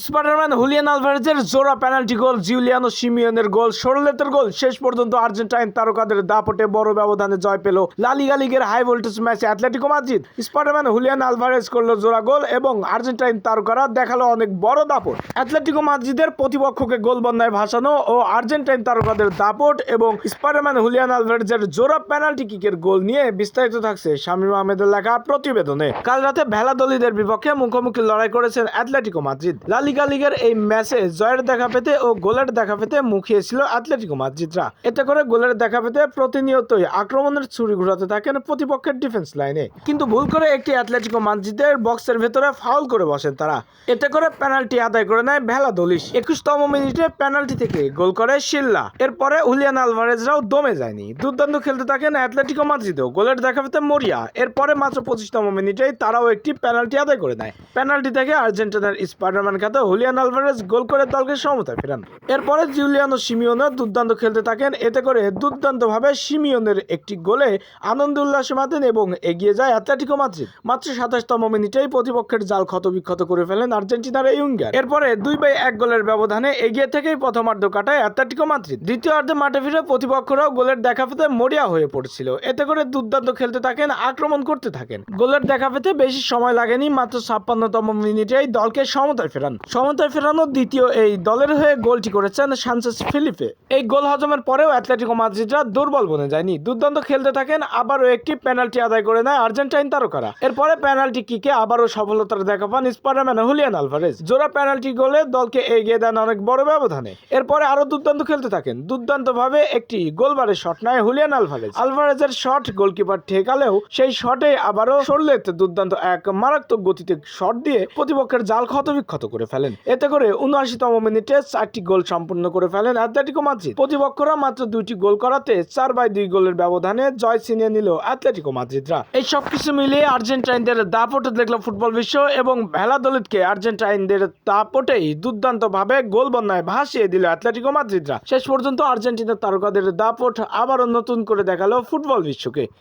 Spiderman Julian আলভারেজের জোড়া penalty গোল, Giuliano সিমিওনের গোল, সোরলেতের গোল, শেষ পর্যন্ত আর্জেন্টাইন তারকাদের দাপটে বড় ব্যবধানে জয় পেল লা লিগা লিগের হাই ভোল্টেজ ম্যাচে Atletico Madrid. Spiderman Julian Alvarez করলো জোড়া গোল এবং আর্জেন্টাইন তারকারা দেখালো অনেক বড় দাপট। অ্যাটলেটিকো মাদ্রিদের প্রতিপক্ষকে গোল বন্যায় ভাসানো ও আর্জেন্টাইন তারকাদের দাপট এবং স্পাইডারম্যান হুলিয়ান আলভারেজের জোড়া পেনাল্টি কিকের গোল নিয়ে বিস্তারিত থাকছে শামীম আহমেদের লেখা প্রতিবেদনে। কাল রাতে ভ্যালাদোলিদের বিপক্ষে মুখোমুখি লড়াই করেছেন অ্যাটলেটিকো মাদ্রিদ। লা লিগা লিগের এই ম্যাচে জয়ের দেখা পেতে ও গোলের দেখা পেতে মুখিয়েছিল অ্যাটলেটিকো মাদ্রিদরা। এতে করে গোলের দেখা পেতে প্রতিনিয়তই আক্রমণের ছুরি ঘুরাতে থাকেন প্রতিপক্ষের ডিফেন্স লাইনে, কিন্তু ভুল করে একটি অ্যাটলেটিকো মাদ্রিদের বক্সের ভেতরে ফাউল করে বসেন তারা। এতে করে পেনাল্টি আদায় করে নেয় ভ্যালাদোলিস। 21তম মিনিটে পেনাল্টি থেকে গোল করে শিল্লা। এরপরে হুলিয়ান আলভারেজরাও দমে যায়নি, দুর্দান্ত খেলতে থাকেন অ্যাটলেটিকো মাদ্রিদও। গোলের দেখা পেতে মরিয়া। এরপরে মাত্র 25তম মিনিটেই তারাও একটি পেনাল্টি আদায় করে নেয়। পেনাল্টি থেকে আর্জেন্টিনার স্পাইডারম্যান খ্যাত হুলিয়ান আলভারেজ গোল করে দলকে সমতায় ফেরান। এরপরে জিউলিয়ানো সিমিওনে দুর্দান্ত খেলতে থাকেন। এতে করে দুর্দান্তভাবে সিমিওনের একটি গোলে আনন্দ উল্লাসে মাতেন এবং এগিয়ে যায় অ্যাটলেটিকো মাদ্রিদ। মাত্র 27তম মিনিটেই প্রতিপক্ষের জাল ক্ষতবিক্ষত করে ফেলেন আর্জেন্টিনার এই উইঙ্গার। এরপরে 2-1 গোলের ব্যবধানে এগিয়ে থেকেই প্রথমার্ধ কাটায় অ্যাটলেটিকো মাদ্রিদ। দ্বিতীয়ার্ধে মাঠে ফিরে প্রতিপক্ষরাও গোলের দেখা পেতে মরিয়া হয়ে পড়ছিল। এতে করে দুর্দান্ত খেলতে থাকেন, আক্রমণ করতে থাকেন। গোলের দেখা পেতে বেশি সময় লাগেনি, মাত্র 56তম মিনিটেই দলকে সমতায় ফেরান। সমতায় ফেরানোর দ্বিতীয় এই দলের হয়ে গোলটি করেছেন সানচেজ ফিলিপে। এই গোল হজমের পরেও অ্যাটলেটিকো মাদ্রিদরা দুর্বল বনে যায়নি, দুর্দান্ত খেলতে থাকেন। আবারও একটি পেনাল্টি আদায় করে নেয় আর্জেন্টাইন তারকারা। এরপরে পেনাল্টি কিকে আবারও সফলতার দেখা পান স্পাইডারম্যান হুলিয়ান আলভারেজ। জোড়া পেনাল্টি গোলে দলকে এগিয়ে দেন অনেক বড় ব্যবধানে। এরপরে আরো দুর্দান্ত খেলতে থাকেন, দুর্দান্ত ভাবে একটি গোলবারের শট নেয় হুলিয়ান আলভারেজ। আলভারেজের শট গোলকিপার ঠেকালেও সেই শটে আবারও সোরলেত দুর্দান্ত এক মারাত্মক গতিতে শট দিয়ে প্রতিপক্ষের জাল ক্ষতবিক্ষত করে ফেলেন। এতে করে 79তম মিনিটে 4টি গোল সম্পূর্ণ করে ফেলেন অ্যাটলেটিকো মাদ্রিদ। প্রতিপক্ষরা মাত্র 2টি গোল করাতে 4/2 গোলের ব্যবধানে জয় ছিনিয়ে নিল অ্যাটলেটিকো মাদ্রিদরা। এই সবকিছু মিলিয়ে আর্জেন্টাইনদের দাপটে দেখল ফুটবল বিশ্ব এবং ভ্যালাদোলিদকে আর্জেন্টাইনদের দাপটেই দুর্দান্ত ভাবে গোল বন্যায় ভাসিয়ে দিল অ্যাটলেটিকো মাদ্রিদরা। শেষ পর্যন্ত আর্জেন্টিনার তারকাদের দাপট আবারও নতুন করে দেখালো ফুটবল বিশ্বকে।